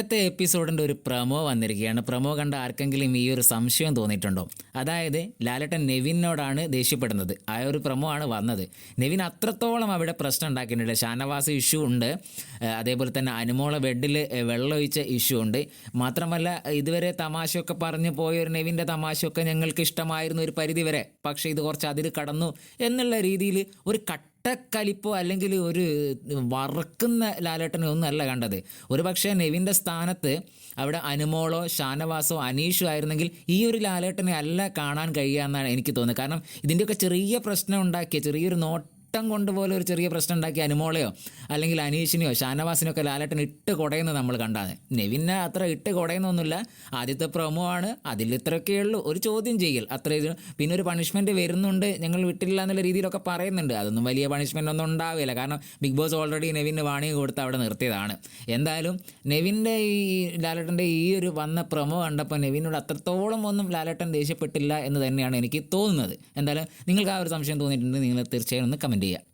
ഇന്നത്തെ എപ്പിസോഡിൻ്റെ ഒരു പ്രൊമോ വന്നിരിക്കുകയാണ്. പ്രൊമോ കണ്ട ആർക്കെങ്കിലും ഈ ഒരു സംശയം തോന്നിയിട്ടുണ്ടോ? അതായത് ലാലേട്ടൻ നെവിനോടാണ് ദേഷ്യപ്പെടുന്നത്. ആ ഒരു പ്രൊമോ ആണ് വന്നത്. നെവിൻ അത്രത്തോളം അവിടെ പ്രശ്നം ഉണ്ടാക്കിയിട്ടുണ്ട്. ഷാനവാസ് ഇഷ്യൂ ഉണ്ട്, അതേപോലെ തന്നെ അനുമോള ബെഡിൽ വെള്ളമൊഴിച്ച ഇഷ്യൂ ഉണ്ട്. മാത്രമല്ല ഇതുവരെ തമാശയൊക്കെ പറഞ്ഞു പോയൊരു നെവിൻ്റെ തമാശയൊക്കെ ഞങ്ങൾക്ക് ഇഷ്ടമായിരുന്നു ഒരു പരിധി വരെ. പക്ഷേ ഇത് കുറച്ച് അതിൽ കടന്നു എന്നുള്ള രീതിയിൽ ഒരു കലിപ്പോ അല്ലെങ്കിൽ ഒരു വറക്കുന്ന ലാലേട്ടനെ ഒന്നും അല്ല കണ്ടത്. ഒരു പക്ഷേ നെവിൻ്റെ സ്ഥാനത്ത് അവിടെ അനുമോളോ ഷാനവാസോ അനീഷോ ആയിരുന്നെങ്കിൽ ഈ ഒരു ലാലേട്ടനെ അല്ല കാണാൻ കഴിയുക എന്നാണ് എനിക്ക് തോന്നുന്നത്. കാരണം ഇതിൻ്റെയൊക്കെ ചെറിയ പ്രശ്നം ഉണ്ടാക്കിയ ചെറിയൊരു കൊണ്ടുപോലെ ഒരു ചെറിയ പ്രശ്നം ഉണ്ടാക്കി അനുമോളയോ അല്ലെങ്കിൽ അനീഷിനെയോ ഷാനവാസിനെയോ ഒക്കെ ലാലേട്ടൻ ഇട്ട് കുടയുന്നത് നമ്മൾ കണ്ടാണ്. നെവിനെ അത്ര ഇട്ട് കുടയുന്നൊന്നുമില്ല. ആദ്യത്തെ പ്രൊമോ ആണ്, അതിൽ ഇത്രയൊക്കെ ഉള്ളൂ. ഒരു ചോദ്യം ചെയ്യൽ അത്രേ. പിന്നെ ഒരു പണിഷ്മെൻറ്റ് വരുന്നുണ്ട്, ഞങ്ങൾ വിട്ടില്ല എന്നുള്ള രീതിയിലൊക്കെ പറയുന്നുണ്ട്. അതൊന്നും വലിയ പണിഷ്മെൻ്റ് ഒന്നും ഉണ്ടാവില്ല. കാരണം ബിഗ് ബോസ് ഓൾറെഡി നെവിന് വാണിംഗ് കൊടുത്ത് അവിടെ നിർത്തിയതാണ്. എന്തായാലും നെവിൻ്റെ ഈ ലാലേട്ടൻ്റെ ഈ ഒരു വന്ന പ്രൊമോ കണ്ടപ്പോൾ നെവിനോട് അത്രത്തോളം ഒന്നും ലാലേട്ടൻ ദേഷ്യപ്പെട്ടില്ല എന്ന് തന്നെയാണ് എനിക്ക് തോന്നുന്നത്. എന്തായാലും നിങ്ങൾക്ക് ആ ഒരു സംശയം തോന്നിയിട്ടുണ്ടെങ്കിൽ നിങ്ങൾ തീർച്ചയായും ഒന്ന് കമൻറ്റ് ചെയ്യുക.